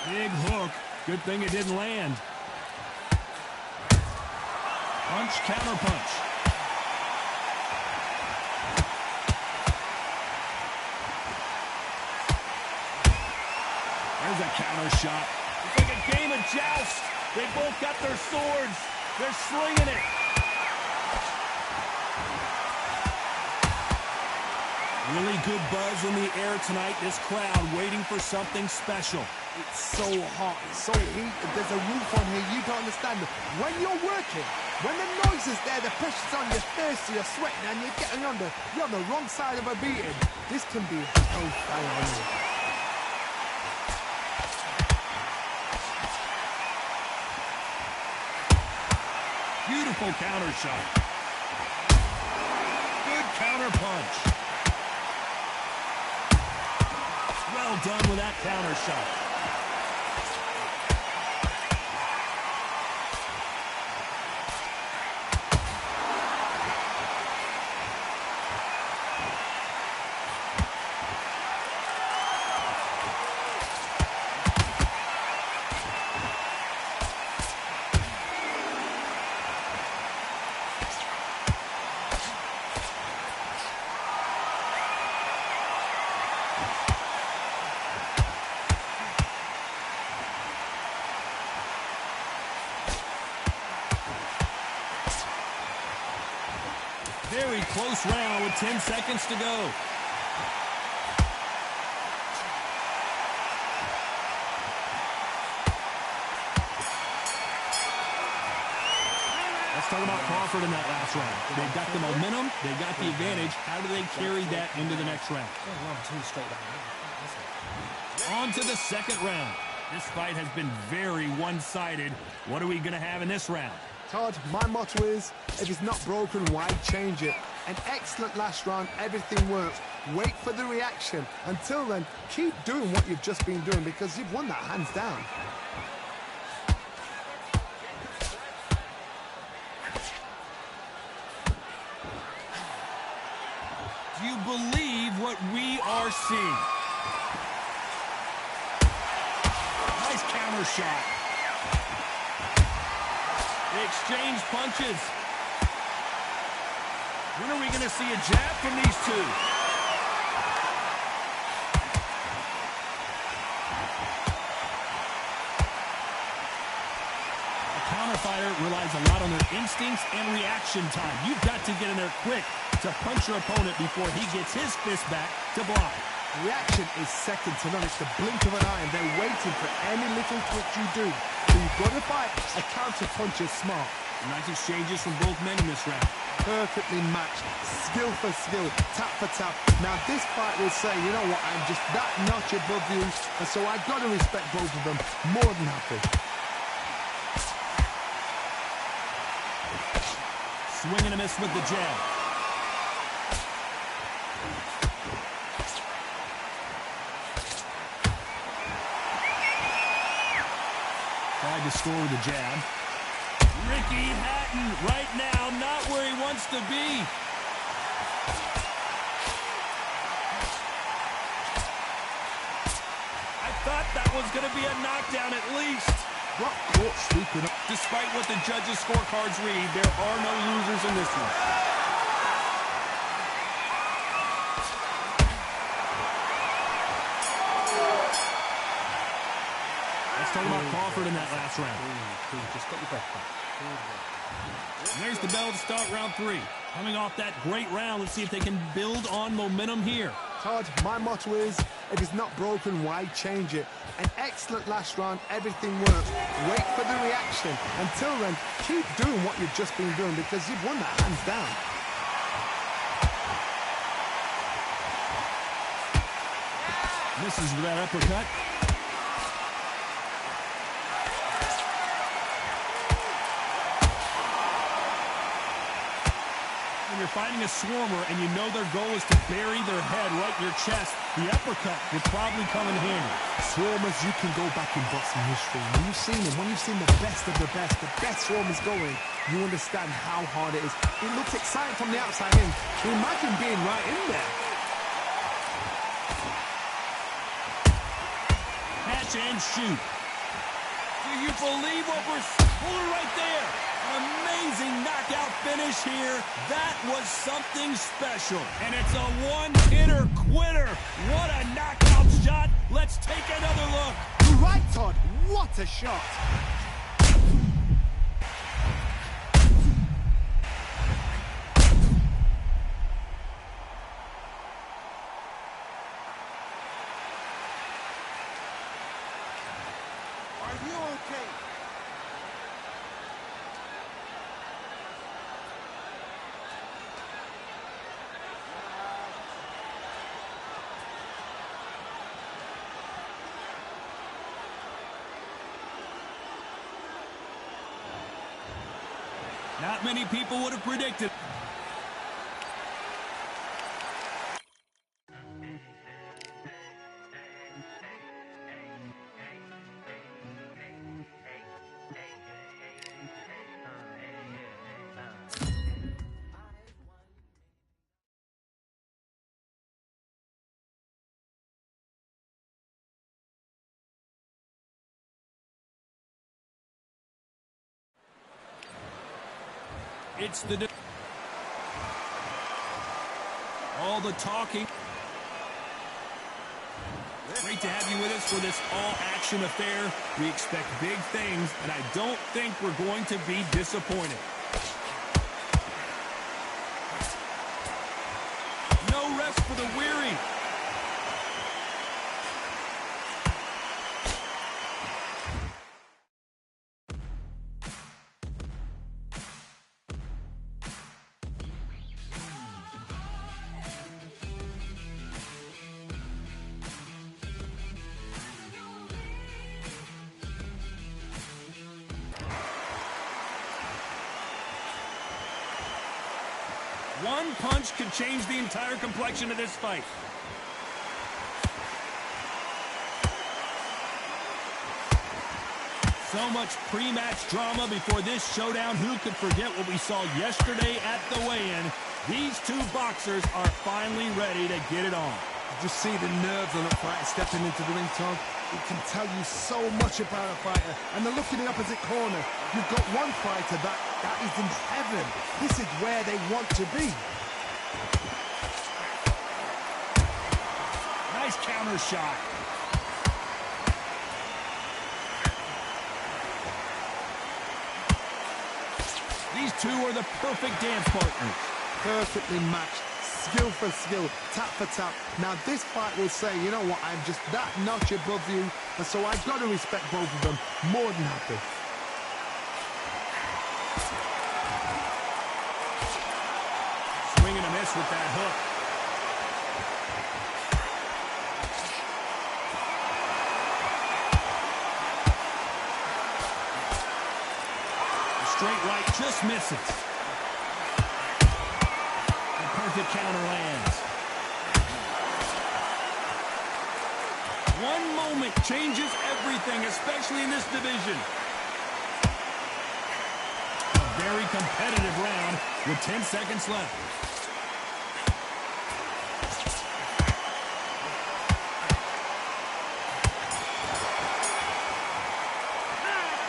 Big hook. Good thing it didn't land. Punch, counter punch. There's a counter shot. It's like a game of joust. They both got their swords. They're slinging it. Really good buzz in the air tonight. This crowd waiting for something special. It's so hot, it's so heated. There's a roof on here. You don't understand. When you're working, when the noise is there, the pressure's on your face, you're sweating, and you're getting you're on the wrong side of a beating. This can be hellfire on you. Beautiful counter shot. Good counter punch. Well done with that counter shot. Very close round with 10 seconds to go. Let's talk about Crawford in that last round. They've got the momentum. They've got the advantage. How do they carry that into the next round? On to the second round. This fight has been very one-sided. What are we going to have in this round? Todd, my motto is, if it's not broken, why change it? An excellent last round, everything works. Wait for the reaction. Until then, keep doing what you've just been doing because you've won that hands down. Do you believe what we are seeing? Nice counter shot. They exchange punches. When are we going to see a jab from these two? A counter fighter relies a lot on their instincts and reaction time. You've got to get in there quick to punch your opponent before he gets his fist back to block. Reaction is second to none. It's the blink of an eye, and they're waiting for any little twitch you do. So you've got to fight. A counter punch is smart. Nice exchanges from both men in this round. Perfectly matched, skill for skill, tap for tap. Now this fight will say, you know what, I'm just that notch above you, and so I've got to respect both of them. More than happy. Swing and a miss with the jab. Tried to score with the jab. Ricky Hatton right now not where he wants to be. I thought that was going to be a knockdown at least. What caught sleeping up? Despite what the judges' scorecards read, there are no losers in this one. Let's talk about Crawford in that last round. Just got your breath back. There's the bell to start round 3. Coming off that great round, let's see if they can build on momentum here. Todd, my motto is, if it's not broken, why change it? An excellent last round, everything works. Wait for the reaction. Until then, keep doing what you've just been doing because you've won that hands down. Misses with that uppercut. When you're fighting a swarmer and you know their goal is to bury their head right in your chest, the uppercut would probably come in handy. Swarmers, you can go back in boxing history. When you've seen them, when you've seen the best of the best swarmers going, you understand how hard it is. It looks exciting from the outside in. Imagine being right in there. punch and shoot. Do you believe what we're pulling right there? Amazing knockout finish here. That was something special. And it's a one-hitter quitter. What a knockout shot. Let's take another look. You're right, Todd. What a shot. Are you okay? Not many people would have predicted. It's the... all the talking. Great to have you with us for this all-action affair. We expect big things, and I don't think we're going to be disappointed. No rest for the weary. One punch could change the entire complexion of this fight. So much pre-match drama before this showdown. Who could forget what we saw yesterday at the weigh-in? These two boxers are finally ready to get it on. Just see the nerves on a fighter stepping into the ring, Todd. It can tell you so much about a fighter. And then look in the opposite corner. You've got one fighter that is in heaven. This is where they want to be. Nice counter shot. These two are the perfect dance partners. Perfectly matched. Skill for skill, tap for tap. Now this fight will say, you know what, I'm just that notch above you, and so I've got to respect both of them. More than happy. Swing and a miss with that hook. The straight right just misses. Perfect counter lands. One moment changes everything, especially in this division. A very competitive round with 10 seconds left.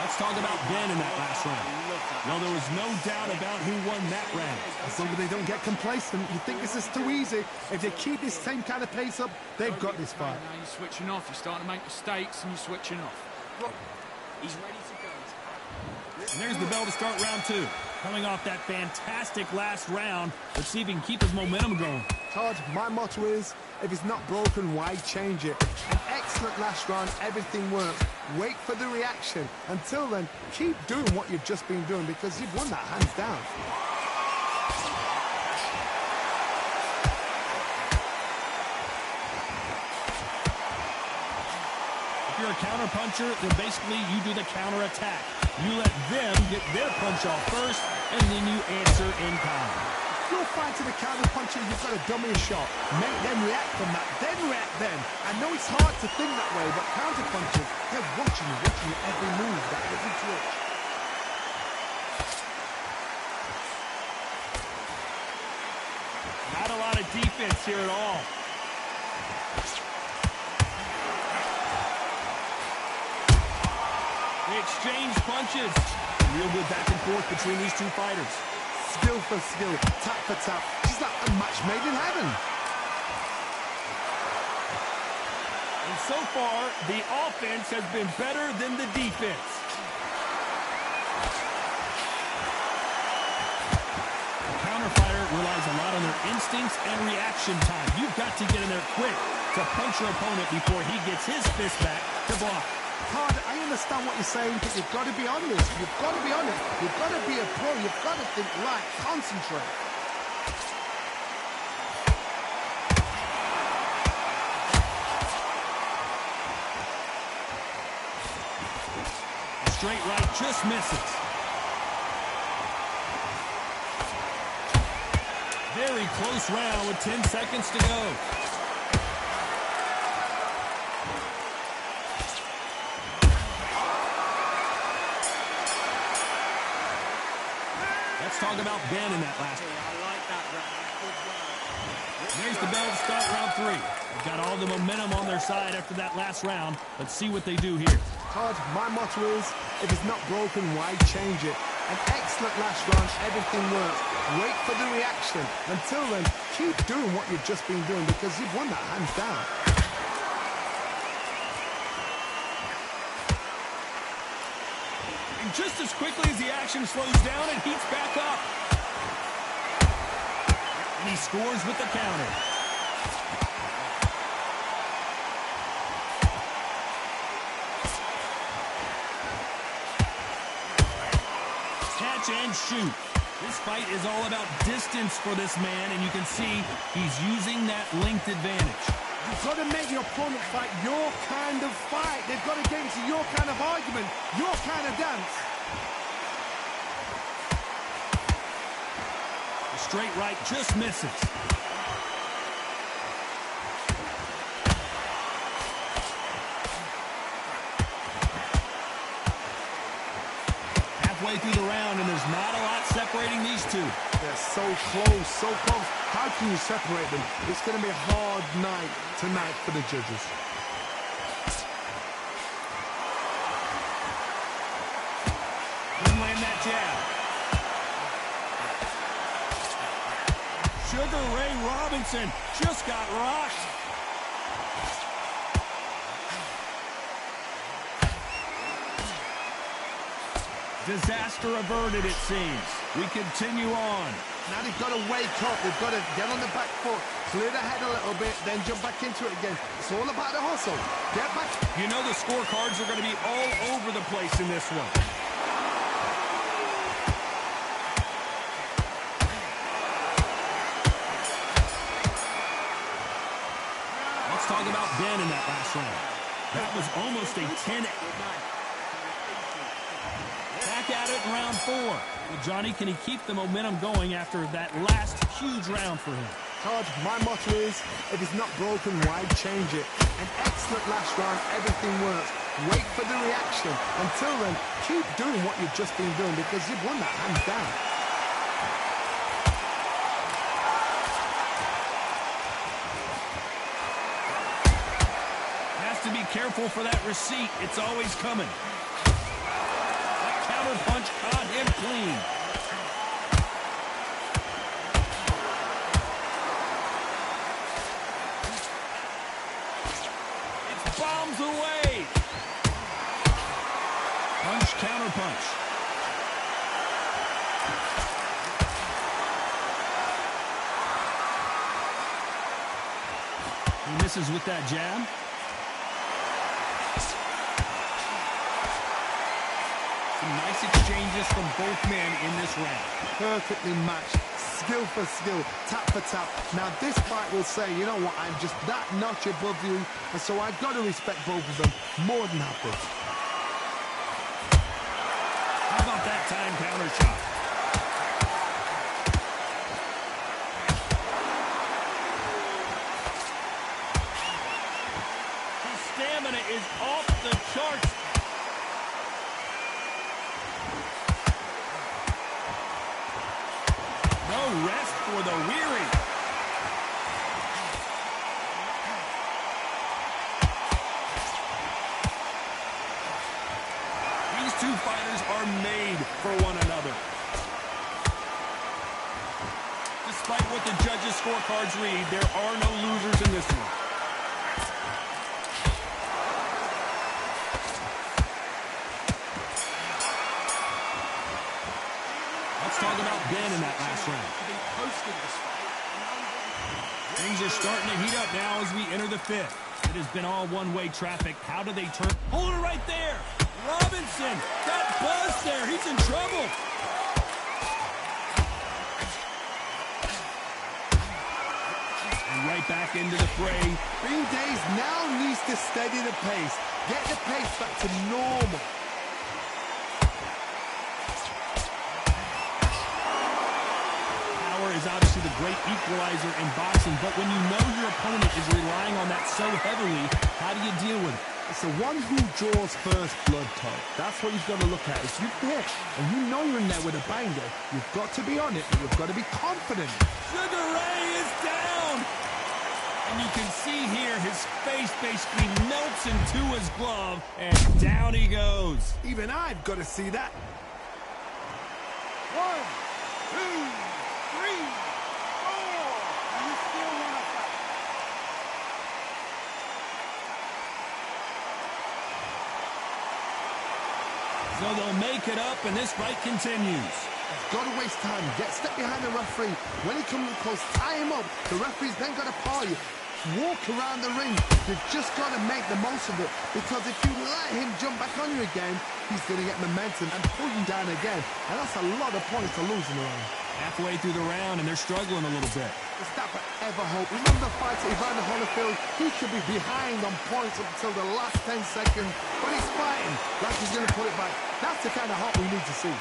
Let's talk about Ben in that last round. Well, there was no doubt about who won that round. As long as they don't get complacent, you think this is too easy. If they keep this same kind of pace up, they've got this fight. Now you're switching off. You're starting to make mistakes and you're switching off. He's ready to go. And there's the bell to start round two. Coming off that fantastic last round, let's see if he can keep his momentum going. Todd, my motto is, if it's not broken, why change it? An excellent last round, everything works. Wait for the reaction. Until then, keep doing what you've just been doing because you've won that hands down. If you're a counter puncher, then basically you do the counter attack. You let them get their punch off first, and then you answer in kind. If you're fighting a counter puncher, you've got to dummy a shot. Make them react from that, then react then. I know it's hard to think that way, but counter punchers, they're watching your every move. That isn't it. Not a lot of defense here at all. They exchange punches. Real good back and forth between these two fighters. Skill for skill, tap for tap. Just like a match made in heaven. And so far, the offense has been better than the defense. The counter fighter relies a lot on their instincts and reaction time. You've got to get in there quick to punch your opponent before he gets his fist back to block. Todd, I understand what you're saying, but you've got to be honest. You've got to be honest. You've got to be a pro. You've got to think right. Concentrate. A straight right just misses. Very close round with 10 seconds to go. Let's talk about Ben in that last one. There's the bell to start round 3. They've got all the momentum on their side after that last round. Let's see what they do here. Todd, my motto is, if it's not broken, why change it? An excellent last round, everything works. Wait for the reaction. Until then, keep doing what you've just been doing because you've won that hands down. And just as quickly as the action slows down, it heats back up. And he scores with the counter. Catch and shoot. This fight is all about distance for this man, and you can see he's using that length advantage. You've got to make your opponent fight your kind of fight. They've got to get into your kind of argument, your kind of dance. The straight right just misses. Halfway through the round, and there's not a lot separating these two. They're so close, so close. How can you separate them? It's going to be a hard night tonight for the judges. Couldn't land that jab. Sugar Ray Robinson just got rocked. Disaster averted, it seems. We continue on. Now they've got to wake up. They've got to get on the back foot, clear the head a little bit, then jump back into it again. It's all about the hustle. Get back. You know the scorecards are going to be all over the place in this one. Let's talk about Ben in that last round. That was almost a 10. Back at it in round 4. Well, Johnny, can he keep the momentum going after that last huge round for him? Todd, my motto is, if it's not broken, why change it? An excellent last round, everything works. Wait for the reaction. Until then, keep doing what you've just been doing because you've won that hands down. Has to be careful for that receipt. It's always coming. Counter punch caught him clean. It's bombs away. Punch, counter punch. He misses with that jab. Nice exchanges from both men in this round. Perfectly matched, skill for skill, tap for tap. Now this fight will say, you know what, I'm just that notch above you, and so I've got to respect both of them more than happy. How about that time counter shot? His stamina is off the charts. No rest for the weary. He's fighters are made for one another. Despite what the judges' scorecards read, there are no losers in this one. Let's talk about Ben in that last round. Things are starting to heat up now as we enter the fifth. It has been all one-way traffic. How do they turn? Hold it right there. Robinson got buzzed there. He's in trouble. And right back into the fray. Green Days now needs to steady the pace. Get the pace back to normal. Is obviously the great equalizer in boxing, but when you know your opponent is relying on that so heavily, how do you deal with it? It's the one who draws first blood, Todd. That's what you've got to look at. If you hit and you know you're in there with a banger, you've got to be on it, and you've got to be confident. Sugar Ray is down! And you can see here his face basically melts into his glove, and down he goes. Even I've got to see that. 1, 2, 3, 4. You still want to fight? So they'll make it up, and this fight continues. Got to waste time. Get step behind the referee. When he comes close, tie him up. The referee's then got to paw you. Walk around the ring. You've just got to make the most of it, because if you let him jump back on you again, he's going to get momentum and pull you down again. And that's a lot of points to lose in the round. Halfway through the round, and they're struggling a little bit. Is that ever hope? Remember the fight at Evander Holyfield? He should be behind on points up until the last 10 seconds. But he's fighting like he's going to put it back. That's the kind of hope we need to see.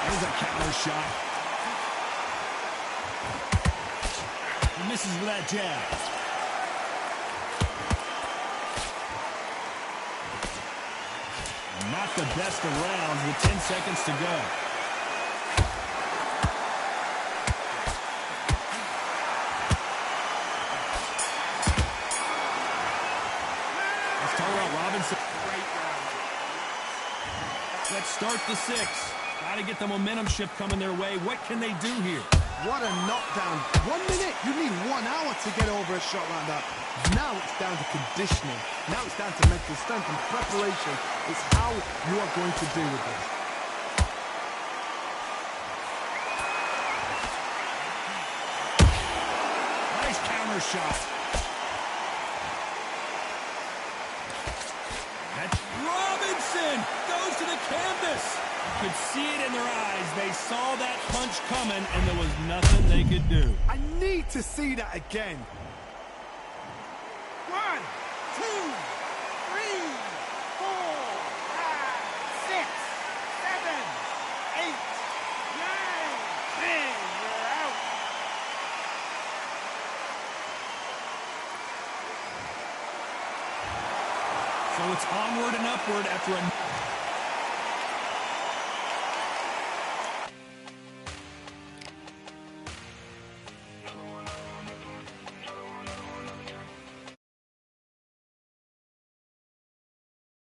There's a counter shot. He misses with that jab. Not the best of rounds with 10 seconds to go. Let's talk about Robinson. Let's start the sixth. Got to get the momentum shift coming their way. What can they do here? What a knockdown. 1 minute. You need 1 hour to get over a shot like that. Now it's down to conditioning. Now it's down to mental strength and preparation. It's how you are going to deal with this. Nice counter shot. That's Robinson goes to the canvas. You could see it in their eyes. They saw that punch coming, and there was nothing they could do. I need to see that again. 1, 2, 3, 4, 5, 6, 7, 8, 9, 10. You're out. So it's onward and upward after a